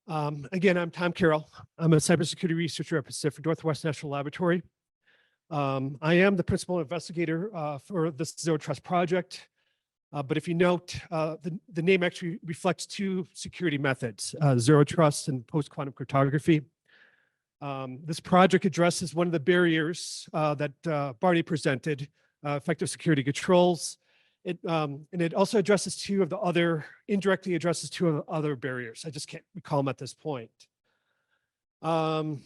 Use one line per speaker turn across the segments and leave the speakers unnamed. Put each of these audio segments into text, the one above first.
Again, I'm Tom Carroll. I'm a cybersecurity researcher at Pacific Northwest National Laboratory. I am the principal investigator for this Zero Trust project. But if you note, the name actually reflects two security methods, Zero Trust and post-quantum cryptography. This project addresses one of the barriers that Barney presented, effective security controls. And it also addresses indirectly addresses two of the other barriers. I just can't recall them at this point. So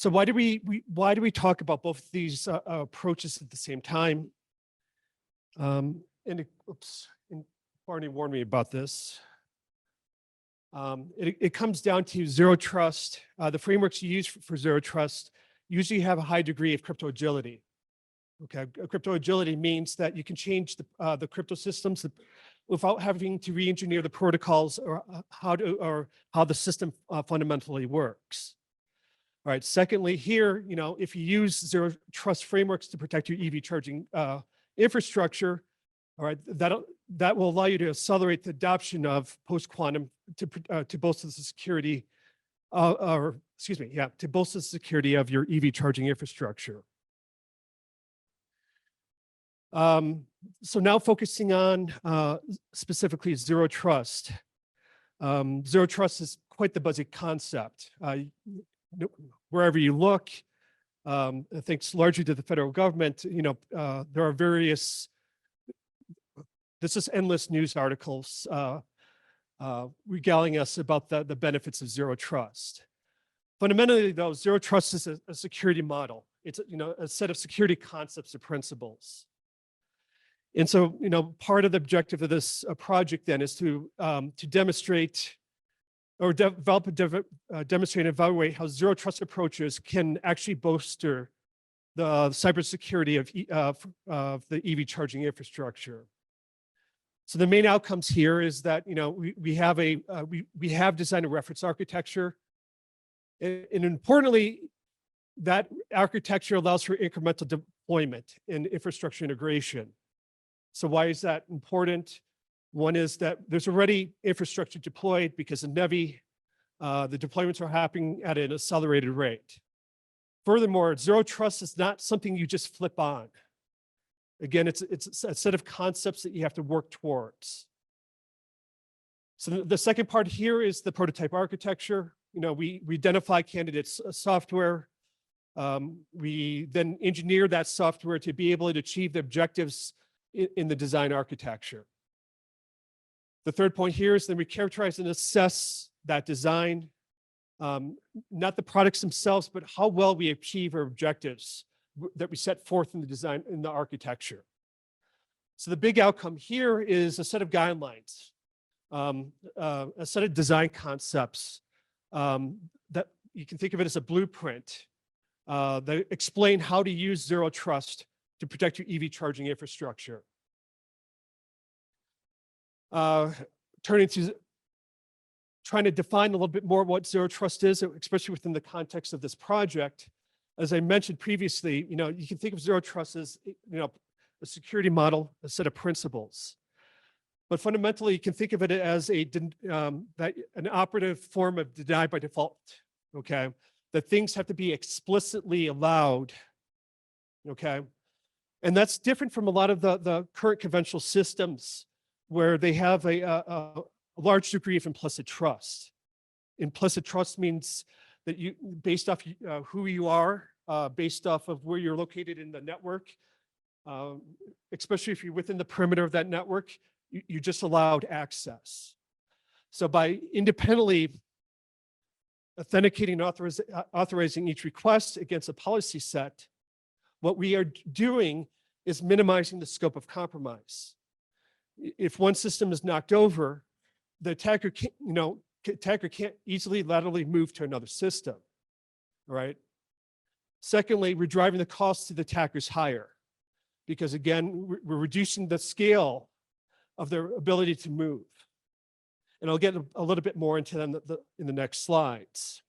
why do we talk about both of these approaches at the same time? And Barney warned me about this. It comes down to Zero Trust. The frameworks you use for Zero Trust usually have a high degree of crypto agility. Okay, crypto agility means that you can change the crypto systems without having to re-engineer the protocols or how the system fundamentally works. All right. Secondly, here, if you use Zero Trust frameworks to protect your EV charging infrastructure, all right, that will allow you to accelerate the adoption of post-quantum to bolster the security, to bolster the security of your EV charging infrastructure. So now focusing on specifically Zero Trust. Zero Trust is quite the buzzy concept. Wherever you look, thanks largely to the federal government, there are various, this is endless news articles regaling us about the benefits of Zero Trust. Fundamentally, though, Zero Trust is a security model. It's a set of security concepts or principles. And so, part of the objective of this project then is to demonstrate or develop, demonstrate and evaluate how Zero Trust approaches can actually bolster the cybersecurity of the EV charging infrastructure. So the main outcomes here is that we have designed a reference architecture, and importantly, that architecture allows for incremental deployment and infrastructure integration. So why is that important? One is that there's already infrastructure deployed because in NEVI, the deployments are happening at an accelerated rate. Furthermore, Zero Trust is not something you just flip on. Again, it's a set of concepts that you have to work towards. So the second part here is the prototype architecture. We identify candidates software. We then engineer that software to be able to achieve the objectives in the design architecture. The third point here is that we characterize and assess that design, not the products themselves, but how well we achieve our objectives that we set forth in the design, in the architecture. So the big outcome here is a set of guidelines, a set of design concepts that you can think of it as a blueprint that explain how to use Zero Trust to protect your EV charging infrastructure. Turning to trying to define a little bit more what Zero Trust is, especially within the context of this project. As I mentioned previously, you can think of Zero Trust as a security model, a set of principles. But fundamentally, you can think of it as an operative form of deny by default. Okay, that things have to be explicitly allowed. Okay. And that's different from a lot of the current conventional systems where they have a large degree of implicit trust. Implicit trust means that based off who you are, based off of where you're located in the network, especially if you're within the perimeter of that network, you just allowed access. So by independently authenticating and authorizing each request against a policy set, what we are doing is minimizing the scope of compromise. If one system is knocked over, the attacker can't easily laterally move to another system, right? Secondly, we're driving the cost to the attackers higher because again, we're reducing the scale of their ability to move. And I'll get a little bit more into them in the next slides.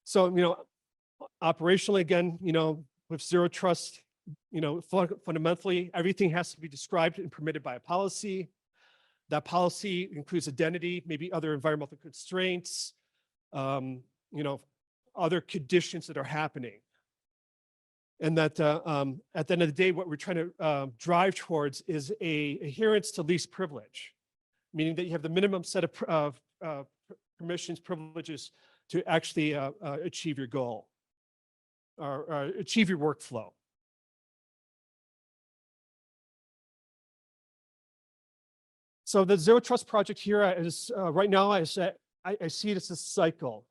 So, operationally, again, with Zero Trust, fundamentally, everything has to be described and permitted by a policy. That policy includes identity, maybe other environmental constraints, other conditions that are happening. And that at the end of the day, what we're trying to drive towards is a adherence to least privilege, meaning that you have the minimum set of permissions, privileges to actually achieve your goal or achieve your workflow. So the Zero Trust project here is right now, I see it as a cycle.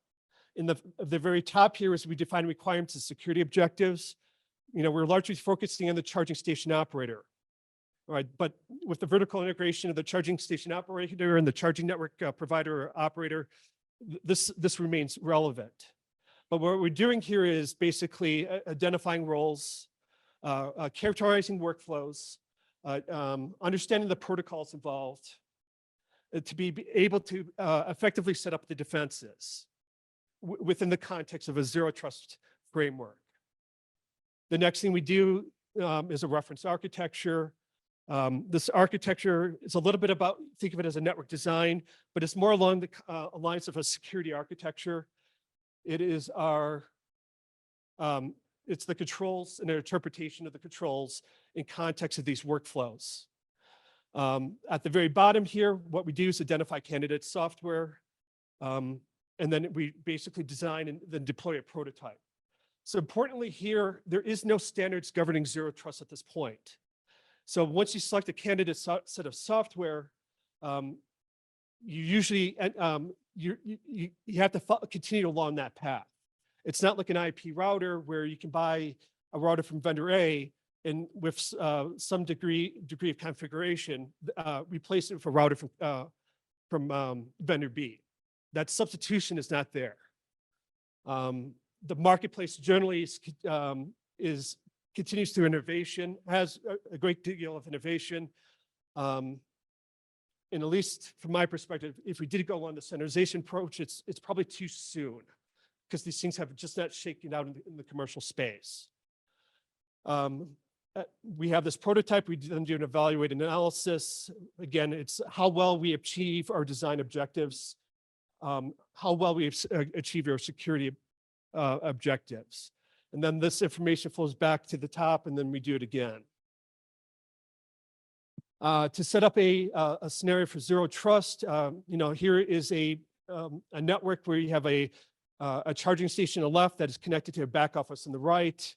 In the very top here is we define requirements and security objectives. We're largely focusing on the charging station operator, right? But with the vertical integration of the charging station operator and the charging network provider or operator, this remains relevant. But what we're doing here is basically identifying roles, characterizing workflows, understanding the protocols involved, to be able to effectively set up the defenses within the context of a zero trust framework. The next thing we do is a reference architecture. This architecture is a little bit about, think of it as a network design, but it's more along the lines of a security architecture. It is it's the controls and the interpretation of the controls in context of these workflows. At the very bottom here, what we do is identify candidate software, and then we basically design and then deploy a prototype. So importantly here, there is no standards governing zero trust at this point. So once you select a candidate set of software, you usually, you have to continue along that path. It's not like an IP router where you can buy a router from vendor A and with some degree of configuration, replace it with a router from vendor B. That substitution is not there. The marketplace generally continues through innovation, has a great deal of innovation. And at least from my perspective, if we did go on the centralization approach, it's probably too soon because these things have just not shaken out in the commercial space. We have this prototype, we then do an evaluate analysis. Again, it's how well we achieve our design objectives, how well we achieve our security objectives. And then this information flows back to the top and then we do it again. To set up a scenario for zero trust, here is a network where you have a charging station on the left that is connected to a back office on the right.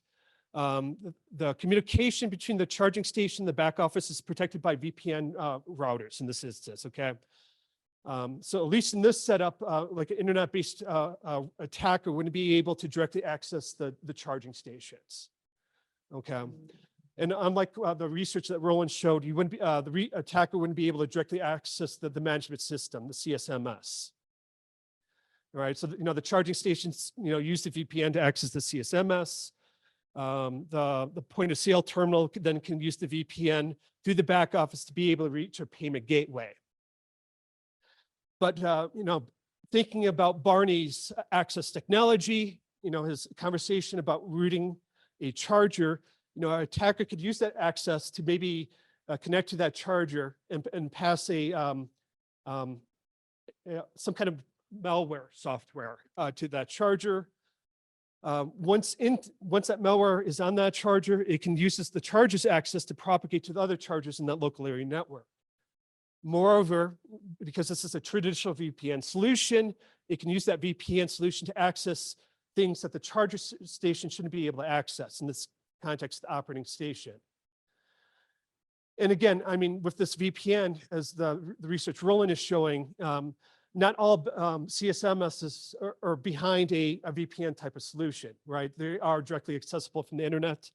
The communication between the charging station and the back office is protected by VPN routers in this instance, okay? So at least in this setup, like an internet-based attacker wouldn't be able to directly access the charging stations, okay? And unlike the research that Roland showed, you wouldn't be, the attacker wouldn't be able to directly access the management system, the CSMS. All right, so the charging stations use the VPN to access the CSMS. The point of sale terminal then can use the VPN through the back office to be able to reach a payment gateway. But thinking about Barney's access technology, his conversation about routing a charger, an attacker could use that access to maybe connect to that charger and pass some kind of malware software to that charger. Once that malware is on that charger, it can use the charger's access to propagate to the other chargers in that local area network. Moreover, because this is a traditional VPN solution, it can use that VPN solution to access things that the charger station shouldn't be able to access, in this context, the operating station. And again, I mean, with this VPN, as the research Roland is showing, not all CSMSs are behind a VPN type of solution, right? They are directly accessible from the internet.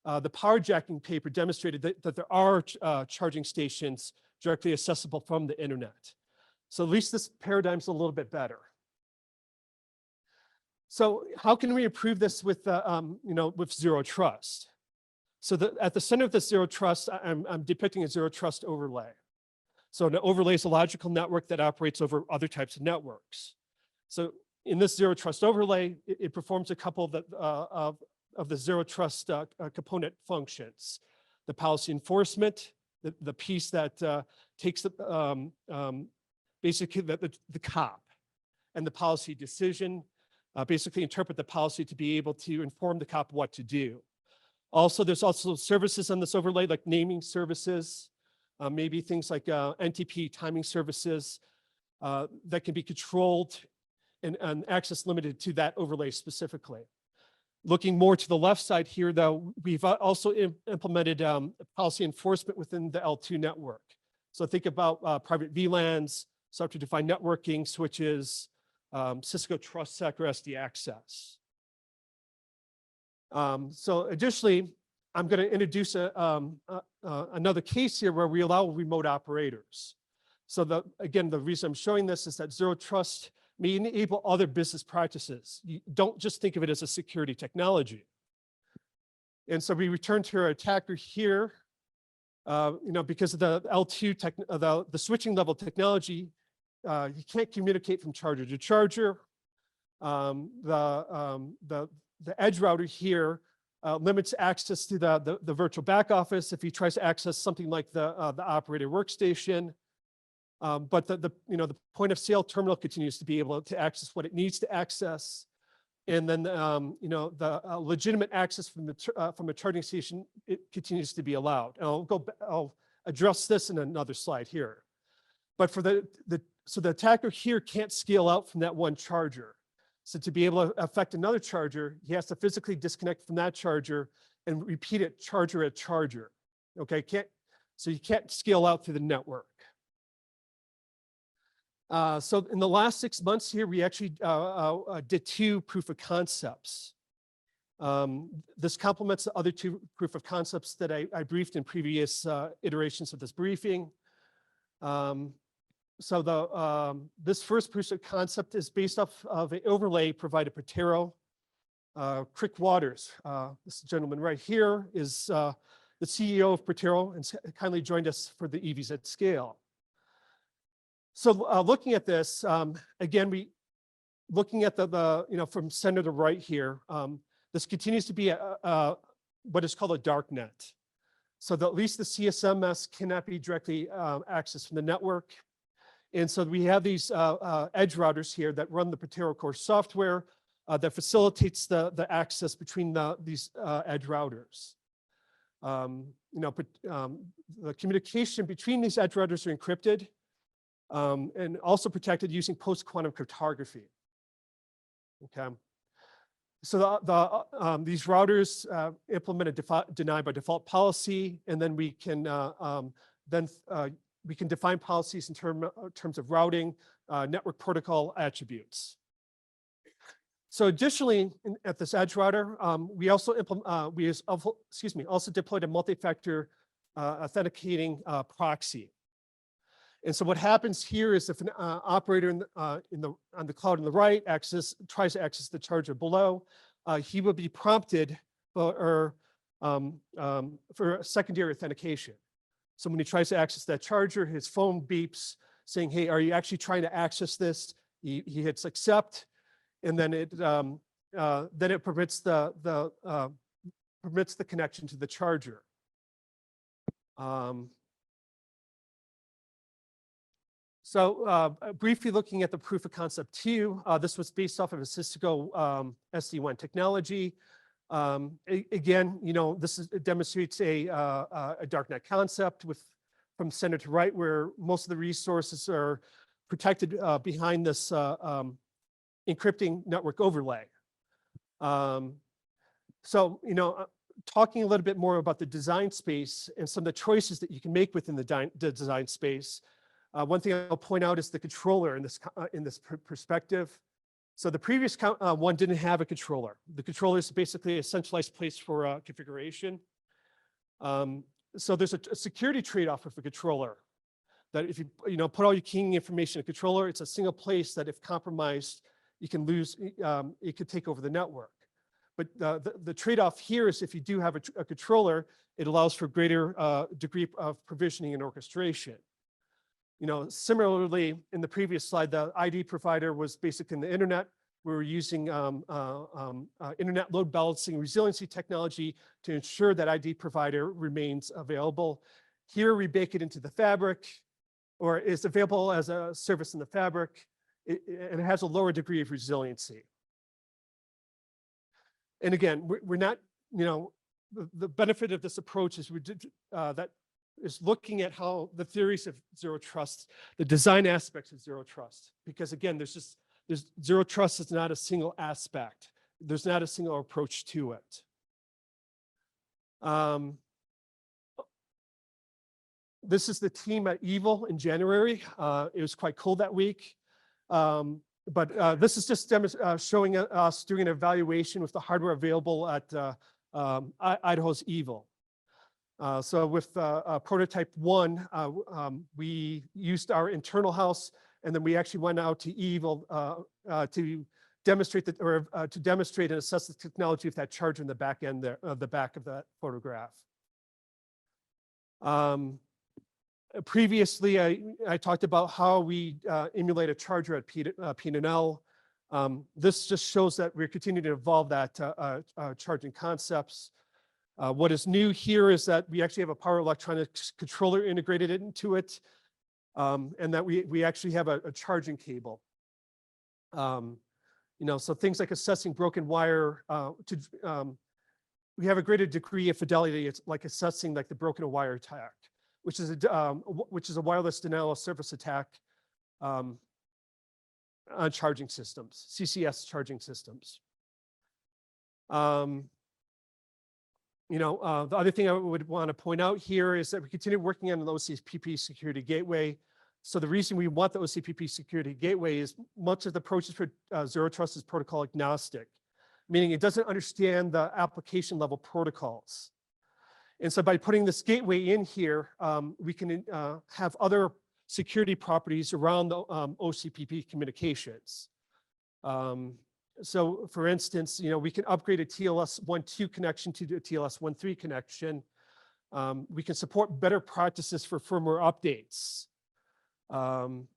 The power jacking paper demonstrated that there are charging stations directly accessible from the internet. So at least this paradigm's a little bit better. So how can we improve this with zero trust? So at the center of this zero trust, I'm depicting a zero trust overlay. So an overlay is a logical network that operates over other types of networks. So in this zero trust overlay, it performs a couple of the zero trust component functions. The policy enforcement, the piece that takes basically the COP and the policy decision, basically interpret the policy to be able to inform the COP what to do. Also, there's also services on this overlay, like naming services, maybe things like NTP timing services that can be controlled and access limited to that overlay specifically. Looking more to the left side here, though, we've also implemented policy enforcement within the L2 network. So think about private VLANs, software-defined networking, switches, Cisco TrustSec or SD access. So additionally, I'm going to introduce another case here where we allow remote operators. So again, the reason I'm showing this is that zero trust may enable other business practices. You don't just think of it as a security technology. And so we return to our attacker here, because of the L2 the switching level technology, you can't communicate from charger to charger. The edge router here limits access to the virtual back office if he tries to access something like the operator workstation. But the point of sale terminal continues to be able to access what it needs to access. And then, the legitimate access from a charging station, it continues to be allowed. And I'll address this in another slide here. But for so the attacker here can't scale out from that one charger. So to be able to affect another charger, he has to physically disconnect from that charger and repeat it charger at charger. Okay, so you can't scale out through the network. So in the last 6 months here, we actually did 2 proof of concepts. This complements the other 2 proof of concepts that I briefed in previous iterations of this briefing. So this first proof of concept is based off of an overlay provided per Carroll. Crick Waters, this gentleman right here, is the CEO of Carroll and kindly joined us for the EVs at Scale. So looking at this, again, looking at from center to right here, this continues to be what is called a dark net. So at least the CSMS cannot be directly accessed from the network. And so we have these edge routers here that run the Patero core software that facilitates the access between these edge routers. The communication between these edge routers are encrypted and also protected using post-quantum cryptography. Okay. So these routers implement a deny by default policy, and then we can define policies in terms of routing, network protocol attributes. So additionally, at this edge router, we also deployed a multi-factor authenticating proxy. And so what happens here is if an operator on the cloud on the right tries to access the charger below, he will be prompted for secondary authentication. So when he tries to access that charger, his phone beeps saying, "Hey, are you actually trying to access this?" He hits accept, and then it permits the connection to the charger. So briefly looking at the proof of concept 2, this was based off of a Cisco SD-WAN technology. Again, it demonstrates a darknet concept from center to right, where most of the resources are protected behind this encrypting network overlay. So, talking a little bit more about the design space and some of the choices that you can make within the design space. One thing I'll point out is the controller in this perspective. So the previous one didn't have a controller. The controller is basically a centralized place for configuration. So there's a security trade-off with a controller. That if you put all your keying information in a controller, it's a single place that if compromised, you can lose. It could take over the network. But the trade-off here is if you do have a controller, it allows for greater degree of provisioning and orchestration. Similarly, in the previous slide, the ID provider was basically in the internet. We were using internet load balancing resiliency technology to ensure that ID provider remains available. Here, we bake it into the fabric. or is available as a service in the fabric, and it has a lower degree of resiliency. And again, we're not, the benefit of this approach is that is looking at how the theories of zero trust, the design aspects of zero trust, because again, there's zero trust is not a single aspect. There's not a single approach to it. This is the team at EVIL in January. It was quite cold that week. But this is just showing us doing an evaluation with the hardware available at Idaho's EVIL. So with prototype 1, we used our internal house, and then we actually went out to EVIL to demonstrate to demonstrate and assess the technology of that charger in the back end there, the back of that photograph. Previously, I talked about how we emulate a charger at P&L. This just shows that we're continuing to evolve that charging concepts. What is new here is that we actually have a power electronics controller integrated into it, and that we actually have a charging cable. So things like assessing broken wire, we have a greater degree of fidelity. It's like assessing like the broken wire attack, which is a wireless denial of service attack on charging systems, CCS charging systems. The other thing I would want to point out here is that we continue working on the OCPP security gateway. So the reason we want the OCPP security gateway is much of the approaches for zero trust is protocol agnostic, meaning it doesn't understand the application level protocols. And so by putting this gateway in here, we can have other security properties around the OCPP communications. So for instance, we can upgrade a TLS 1.2 connection to a TLS 1.3 connection. We can support better practices for firmware updates. I'll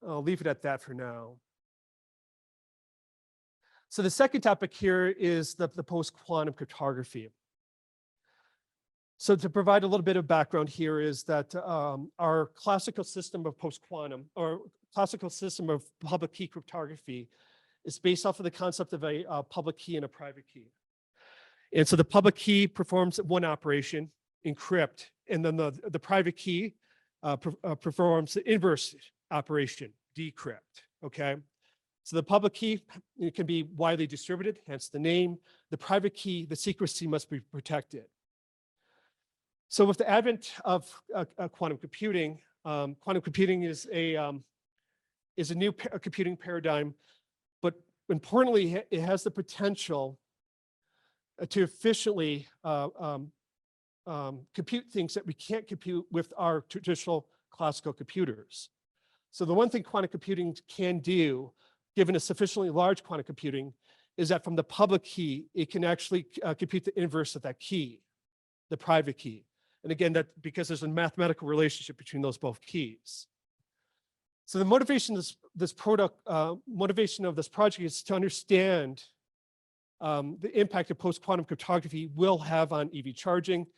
leave it at that for now. So the second topic here is the post-quantum cryptography. So to provide a little bit of background here is that our classical system of post-quantum, or classical system of public key cryptography, is based off of the concept of a public key and a private key. And so the public key performs one operation, encrypt, and then the private key performs the inverse operation, decrypt, okay? So the public key, it can be widely distributed, hence the name. The private key, the secrecy must be protected. So with the advent of quantum computing is a new computing paradigm, but importantly, it has the potential to efficiently compute things that we can't compute with our traditional classical computers. So the one thing quantum computing can do, given a sufficiently large quantum computing, is that from the public key, it can actually compute the inverse of that key, the private key. And again, that because there's a mathematical relationship between those both keys. So the motivation of this project is to understand the impact of post-quantum cryptography will have on EV charging.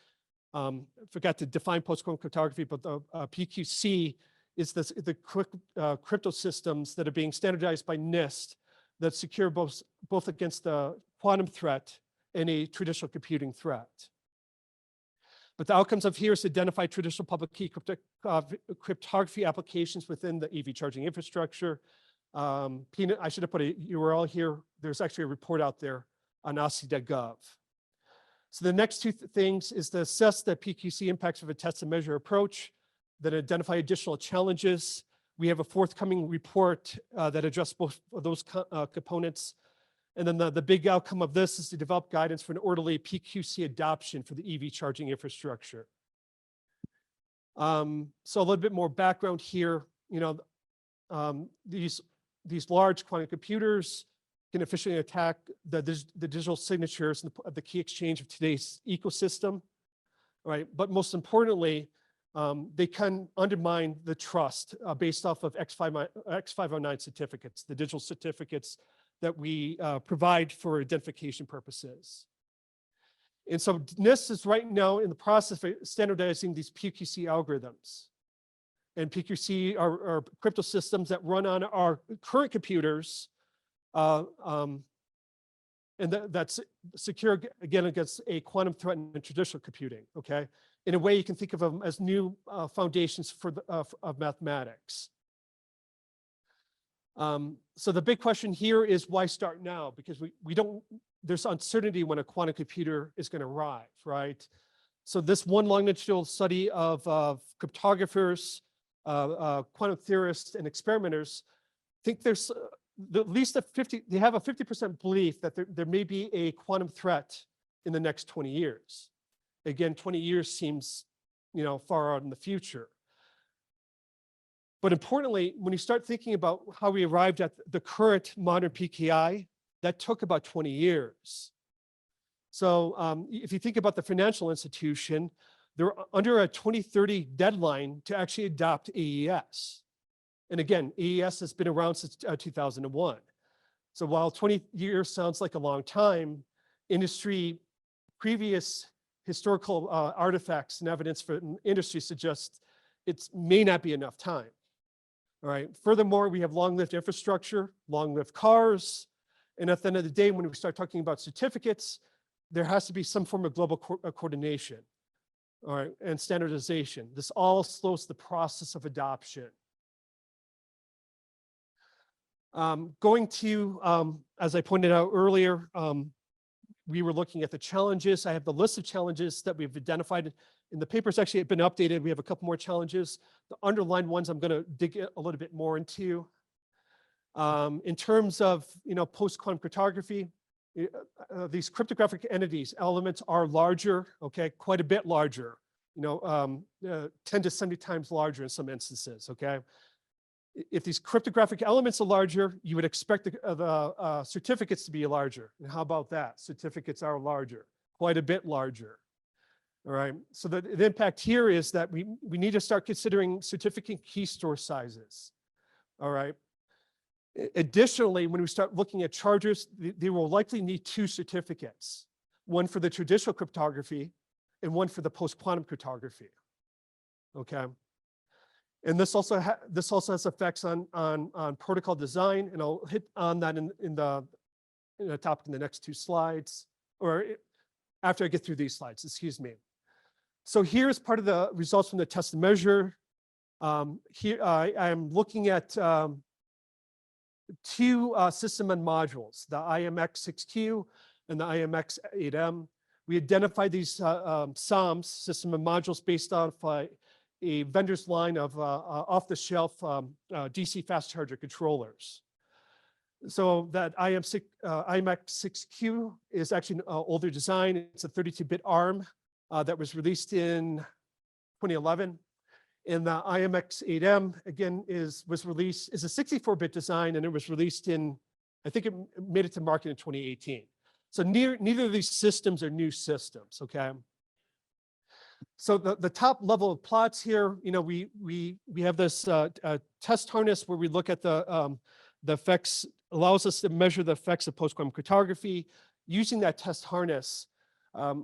Forgot to define post-quantum cryptography, but the PQC is the crypto systems that are being standardized by NIST that secure both against the quantum threat and a traditional computing threat. But the outcomes of here is to identify traditional public key cryptography applications within the EV charging infrastructure. I should have put a URL here. There's actually a report out there on OSCE.gov. So the next two things is to assess the PQC impacts of a test and measure approach, then identify additional challenges. We have a forthcoming report that addresses both of those components. And then the big outcome of this is to develop guidance for an orderly PQC adoption for the EV charging infrastructure. So a little bit more background here. These large quantum computers can efficiently attack the digital signatures of the key exchange of today's ecosystem, right? But most importantly, they can undermine the trust based off of X509 certificates, the digital certificates that we provide for identification purposes. And so NIST is right now in the process of standardizing these PQC algorithms. And PQC are crypto systems that run on our current computers, and that's secure, again, against a quantum threat in traditional computing, okay? In a way, you can think of them as new foundations for of mathematics. So the big question here is why start now? Because we don't, there's uncertainty when a quantum computer is going to arrive, right? So this one longitudinal study of cryptographers, quantum theorists, and experimenters think there's at least they have a 50% belief that there may be a quantum threat in the next 20 years. Again, 20 years seems, far out in the future. But importantly, when you start thinking about how we arrived at the current modern PKI, that took about 20 years. So if you think about the financial institution, they're under a 2030 deadline to actually adopt AES. And again, AES has been around since 2001. So while 20 years sounds like a long time, previous historical artifacts and evidence for industry suggests it may not be enough time. All right. Furthermore, we have long-lived infrastructure, long-lived cars. And at the end of the day, when we start talking about certificates, there has to be some form of global coordination, all right, and standardization. This all slows the process of adoption. Going to, as I pointed out earlier, we were looking at the challenges. I have the list of challenges that we've identified in the paper's actually been updated. We have a couple more challenges. The underlined ones I'm going to dig a little bit more into. In terms of, post-quantum cryptography, these cryptographic entities, elements are larger, okay, quite a bit larger, 10 to 70 times larger in some instances, okay? If these cryptographic elements are larger, you would expect the certificates to be larger. And how about that? Certificates are larger, quite a bit larger. All right, so the impact here is that we need to start considering certificate key store sizes. All right. Additionally, when we start looking at chargers, they will likely need two certificates, one for the traditional cryptography and one for the post-quantum cryptography. Okay. And this also has effects on protocol design, and I'll hit on that in the topic in the next two slides, or after I get through these slides, excuse me. So here's part of the results from the test and measure. Here I'm looking at two system and modules, the IMX6Q and the IMX8M. We identified these SOMs, system and modules, based off a vendor's line of off-the-shelf DC fast charger controllers. So that IMX6Q is actually an older design. It's a 32-bit ARM that was released in 2011. And the IMX8M, again, is a 64-bit design, and it was released I think it made it to market in 2018. So neither of these systems are new systems, okay? So the top level of plots here, we have this test harness where we look at the effects, allows us to measure the effects of post-quantum cryptography. Using that test harness,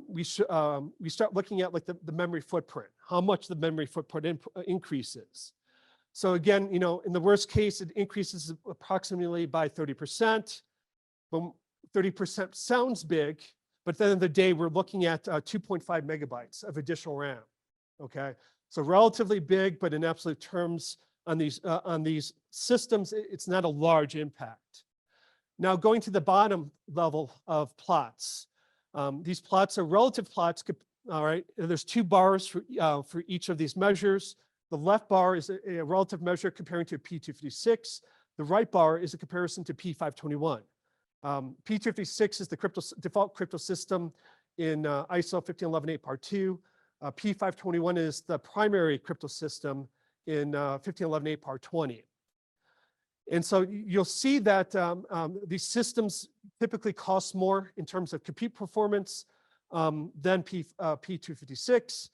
we start looking at like the memory footprint, how much the memory footprint increases. So again, in the worst case, it increases approximately by 30%. But 30% sounds big, but at the end of the day, we're looking at 2.5 megabytes of additional RAM, okay? So relatively big, but in absolute terms on these systems, it's not a large impact. Now going to the bottom level of plots. These plots are relative plots, all right? There's two bars for each of these measures. The left bar is a relative measure comparing to P256. The right bar is a comparison to P521. P256 is the default crypto system in ISO 15118 part 2. P521 is the primary crypto system in 15118 part 20. And so you'll see that these systems typically cost more in terms of compute performance than P256.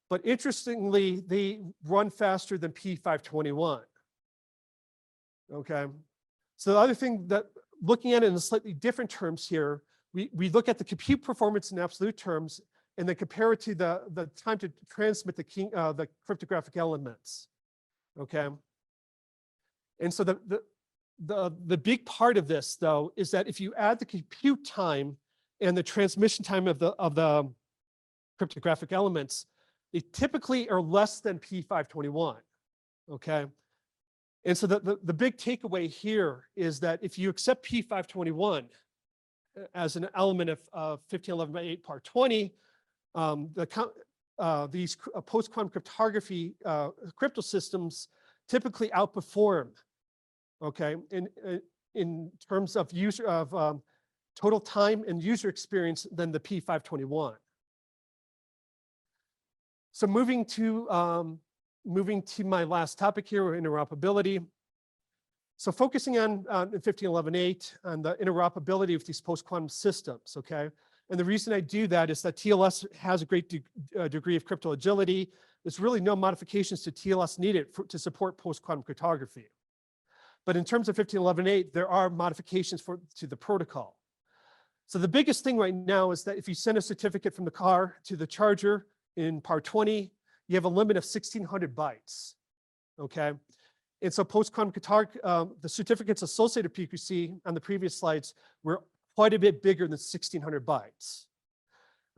But interestingly, they run faster than P521. Okay. So the other thing that looking at it in slightly different terms here, we look at the compute performance in absolute terms and then compare it to the time to transmit the cryptographic elements, okay? And so the big part of this, though, is that if you add the compute time and the transmission time of the cryptographic elements, they typically are less than P521, okay? And so the big takeaway here is that if you accept P521 as an element of 1511.8 part 20, these post-quantum cryptography crypto systems typically outperform, okay, in terms of total time and user experience than the P521. So moving to my last topic here, interoperability. So focusing on 1511.8 on the interoperability of these post-quantum systems, okay? And the reason I do that is that TLS has a great degree of crypto agility. There's really no modifications to TLS needed to support post-quantum cryptography. But in terms of 1511.8, there are modifications to the protocol. So the biggest thing right now is that if you send a certificate from the car to the charger in part 20, you have a limit of 1,600 bytes, okay? And so post-quantum cryptography, the certificates associated with PQC on the previous slides were quite a bit bigger than 1,600 bytes,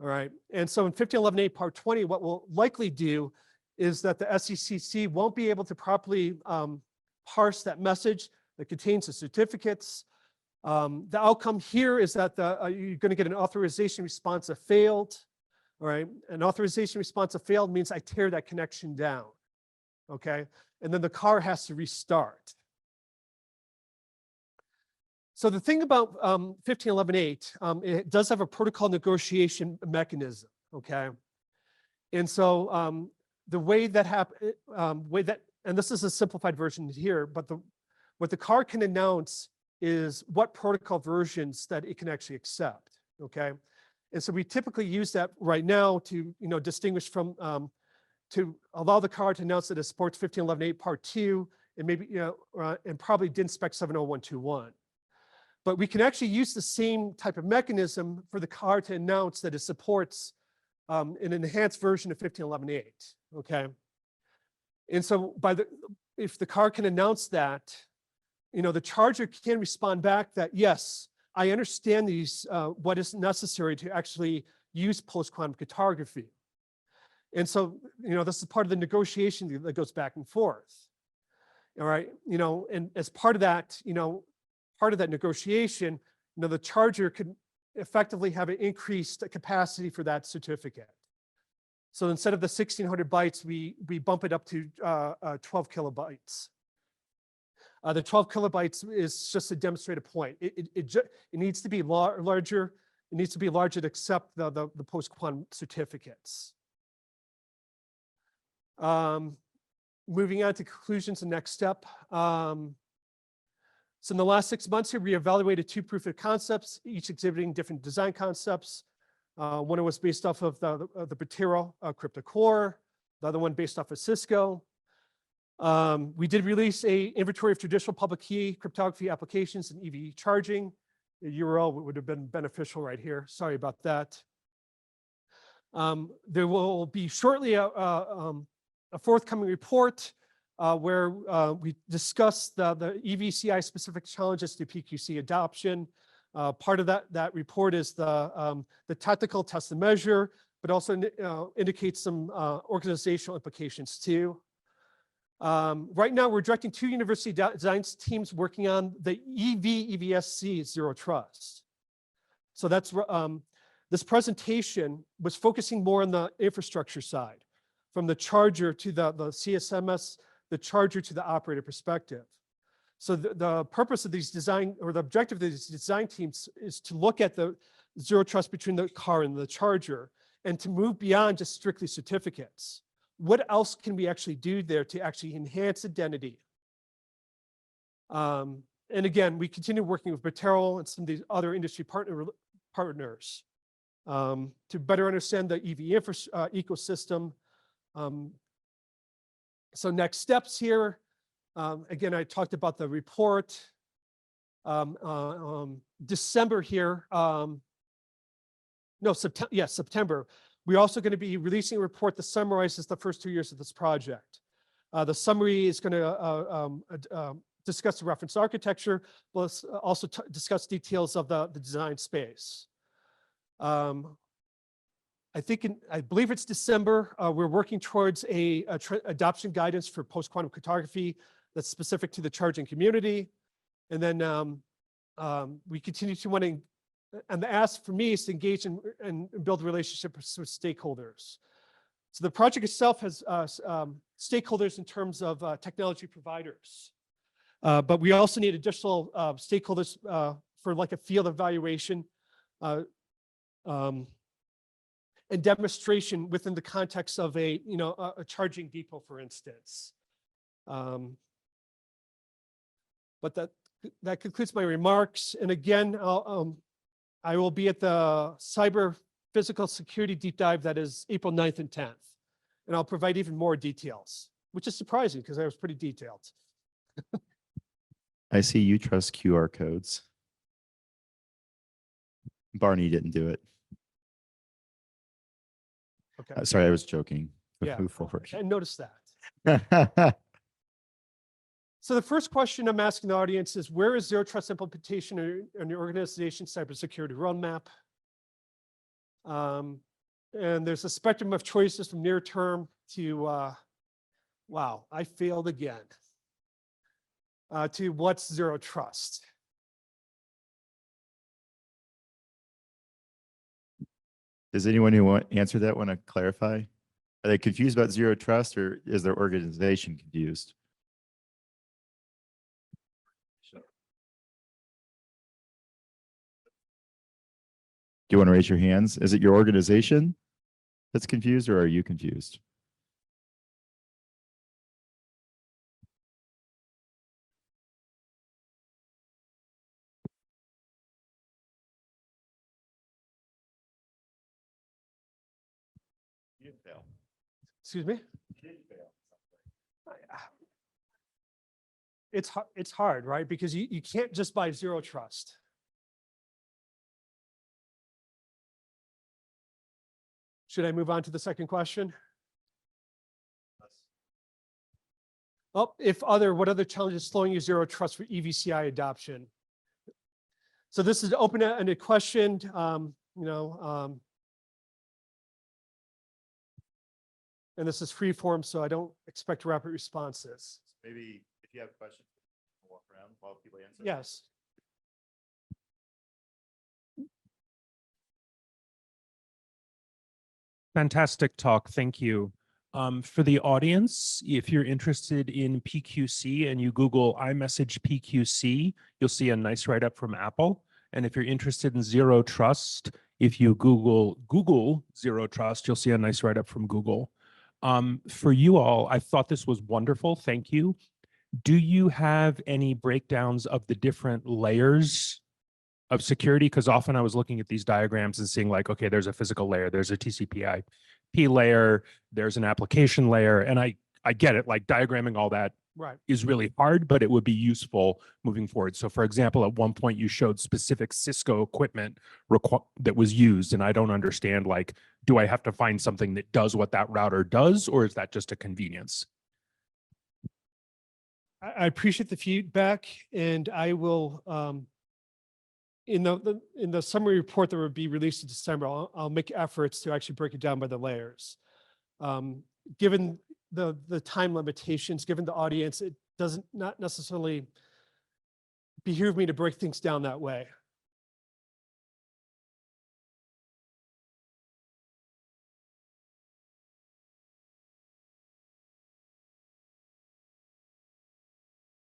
all right? And so in 1511.8 part 20, what we'll likely do is that the SECC won't be able to properly parse that message that contains the certificates. The outcome here is that you're going to get an authorization response that failed, all right? An authorization response that failed means I tear that connection down, okay? And then the car has to restart. So the thing about 1511.8, it does have a protocol negotiation mechanism, okay? And so the way that happens, and this is a simplified version here, but what the car can announce is what protocol versions that it can actually accept, okay? And so we typically use that right now to, distinguish from, to allow the car to announce that it supports 1511.8 part 2, and maybe, and probably DIN spec 70121. But we can actually use the same type of mechanism for the car to announce that it supports an enhanced version of 1511.8, okay? And so if the car can announce that, the charger can respond back that, yes, I understand what is necessary to actually use post-quantum cryptography. And so, this is part of the negotiation that goes back and forth. All right, and as part of that, negotiation, the charger could effectively have an increased capacity for that certificate. So instead of the 1,600 bytes, we bump it up to 12 kilobytes. The 12 kilobytes is just to demonstrate a point. It needs to be larger. It needs to be larger to accept the post-quantum certificates. Moving on to conclusions and next step. So in the last 6 months here, we evaluated 2 proof of concepts, each exhibiting different design concepts. One was based off of the Patero crypto core, the other one based off of Cisco. We did release an inventory of traditional public key cryptography applications and EV charging. The URL would have been beneficial right here. Sorry about that. There will be shortly a forthcoming report where we discuss the EVCI specific challenges to PQC adoption. Part of that report is the technical test and measure, but also indicates some organizational implications too. Right now, we're directing 2 university design teams working on the EVSC Zero Trust. So that's this presentation was focusing more on the infrastructure side, from the charger to the CSMS, the charger to the operator perspective. So the purpose of these design, or the objective of these design teams, is to look at the zero trust between the car and the charger, and to move beyond just strictly certificates. What else can we actually do there to actually enhance identity? And again, we continue working with Carroll and some of these other industry partners to better understand the EV ecosystem. So next steps here, again, I talked about the report. December here, No, September. Yes, September. We're also going to be releasing a report that summarizes the first 2 years of this project. The summary is going to discuss the reference architecture, plus also discuss details of the design space. I believe it's December. We're working towards a adoption guidance for post-quantum cryptography that's specific to the charging community. And then we continue to want to, and the ask for me is to engage and build relationships with stakeholders. So the project itself has stakeholders in terms of technology providers. But we also need additional stakeholders for like a field evaluation and demonstration within the context of a charging depot, for instance. But that concludes my remarks. And again, I will be at the cyber physical security deep dive that is April 9th and 10th. And I'll provide even more details, which is surprising because I was pretty detailed.
I see you trust QR codes. Barney didn't do it.
Okay.
Sorry, I was joking.
Yeah,
Move forward.
I noticed that. So the first question I'm asking the audience is, where is zero trust implementation in your organization's cybersecurity roadmap? And there's a spectrum of choices from near term to, wow, I failed again, to what's zero trust.
Does anyone who answer that want to clarify? Are they confused about zero trust, or is their organization confused? Do you want to raise your hands? Is it your organization that's confused, or are you confused? You didn't fail.
Excuse me?
You didn't fail.
It's hard, right? Because you can't just buy zero trust. Should I move on to the second question? Oh, what other challenges slowing you zero trust for EVCI adoption? So this is open-ended question, and this is free form, so I don't expect rapid responses.
Maybe if you have questions, walk around while people answer.
Yes.
Fantastic talk. Thank you. For the audience, if you're interested in PQC and you Google iMessage PQC, you'll see a nice write-up from Apple. And if you're interested in zero trust, if you Google zero trust, you'll see a nice write-up from Google. For you all, I thought this was wonderful. Thank you. Do you have any breakdowns of the different layers of security? Because often I was looking at these diagrams and seeing like, okay, there's a physical layer, there's a TCP/IP layer, there's an application layer. And I get it, like diagramming all that is really hard, but it would be useful moving forward. So for example, at one point you showed specific Cisco equipment that was used. And I don't understand, like, do I have to find something that does what that router does, or is that just a convenience?
I appreciate the feedback, and I will, in the summary report that will be released in December, I'll make efforts to actually break it down by the layers. Given the time limitations, given the audience, it doesn't not necessarily behoove me to break things down that way.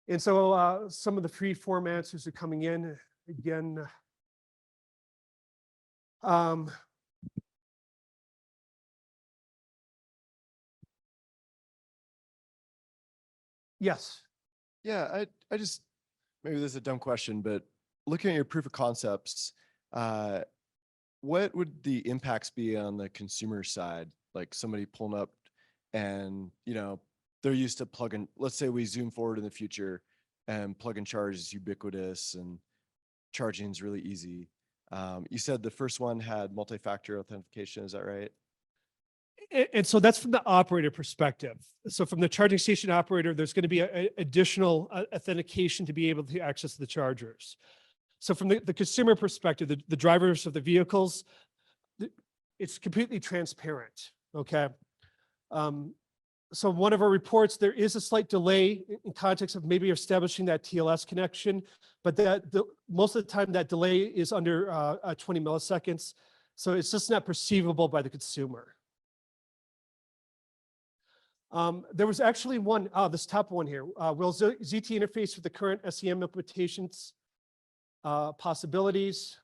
And so some of the free form answers are coming in again. Yes.
Yeah, I just, maybe this is a dumb question, but looking at your proof of concepts, what would the impacts be on the consumer side? Like somebody pulling up and, they're used to plug in, let's say we zoom forward in the future and plug and charge is ubiquitous and charging is really easy. You said the first one had multi-factor authentication. Is that right?
And so that's from the operator perspective. So from the charging station operator, there's going to be additional authentication to be able to access the chargers. So from the consumer perspective, the drivers of the vehicles, it's completely transparent, okay? So one of our reports, there is a slight delay in context of maybe establishing that TLS connection, but most of the time that delay is under 20 milliseconds. So it's just not perceivable by the consumer. There was actually one, this top one here. Will ZT interface with the current SEM implementations possibilities?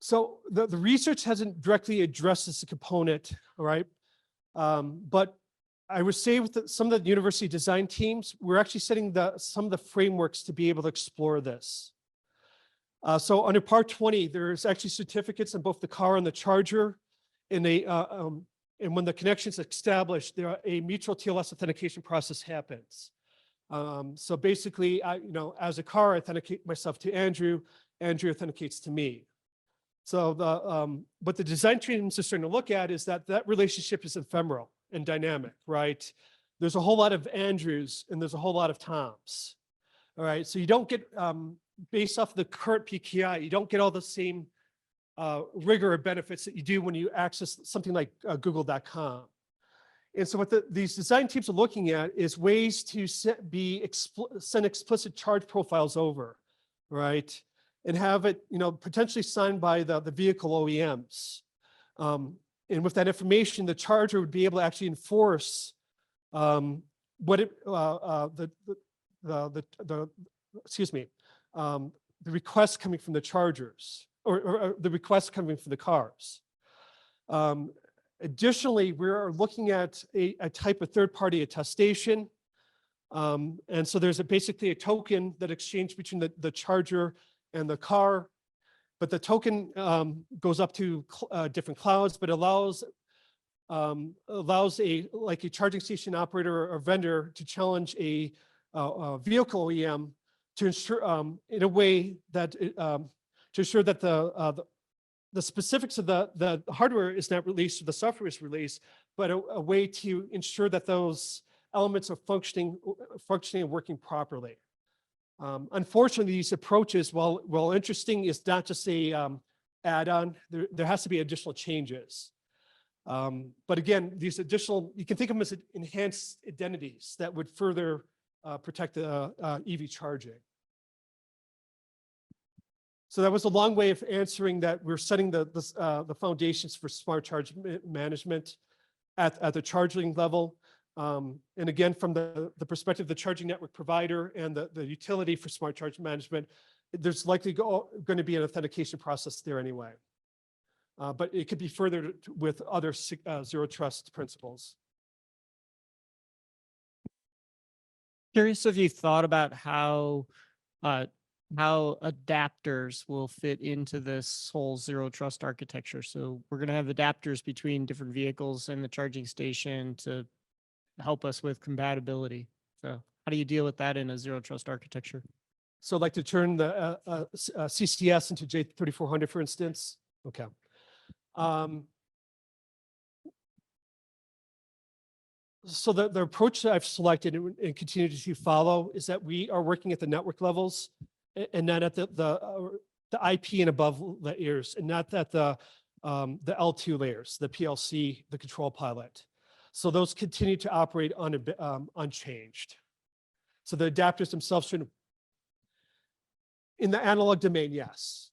So the research hasn't directly addressed this component, all right? But I would say with some of the university design teams, we're actually setting some of the frameworks to be able to explore this. So under Part 20, there's actually certificates on both the car and the charger. And when the connection is established, a mutual TLS authentication process happens. So basically, as a car, I authenticate myself to Andrew, Andrew authenticates to me. So what the design teams are starting to look at is that relationship is ephemeral and dynamic, right? There's a whole lot of Andrews and there's a whole lot of Toms. All right, so you don't get, based off the current PKI, you don't get all the same rigor or benefits that you do when you access something like google.com. And so what these design teams are looking at is ways to send explicit charge profiles over, right? And have it, potentially signed by the vehicle OEMs. And with that information, the charger would be able to actually enforce the requests coming from the chargers or the requests coming from the cars. Additionally, we're looking at a type of third-party attestation. And so there's basically a token that exchanged between the charger and the car, but the token goes up to different clouds, but allows a charging station operator or vendor to challenge a vehicle OEM to ensure in a way that to ensure that the specifics of the hardware is not released or the software is released, but a way to ensure that those elements are functioning and working properly. Unfortunately, these approaches, while interesting, is not just a add-on. There has to be additional changes. But again, these additional, you can think of them as enhanced identities that would further protect the EV charging. So that was a long way of answering that. We're setting the foundations for smart charge management at the charging level. And again, from the perspective of the charging network provider and the utility for smart charge management, there's likely going to be an authentication process there anyway. But it could be furthered with other zero trust principles.
Curious if you thought about how adapters will fit into this whole zero trust architecture. So we're going to have adapters between different vehicles and the charging station to help us with compatibility. So how do you deal with that in a zero trust architecture?
So I'd like to turn the CCS into J3400, for instance. Okay. So the approach that I've selected and continue to follow is that we are working at the network levels and not at the IP and above layers, and not at the L2 layers, the PLC, the control pilot. So those continue to operate unchanged. So the adapters themselves should, in the analog domain, yes.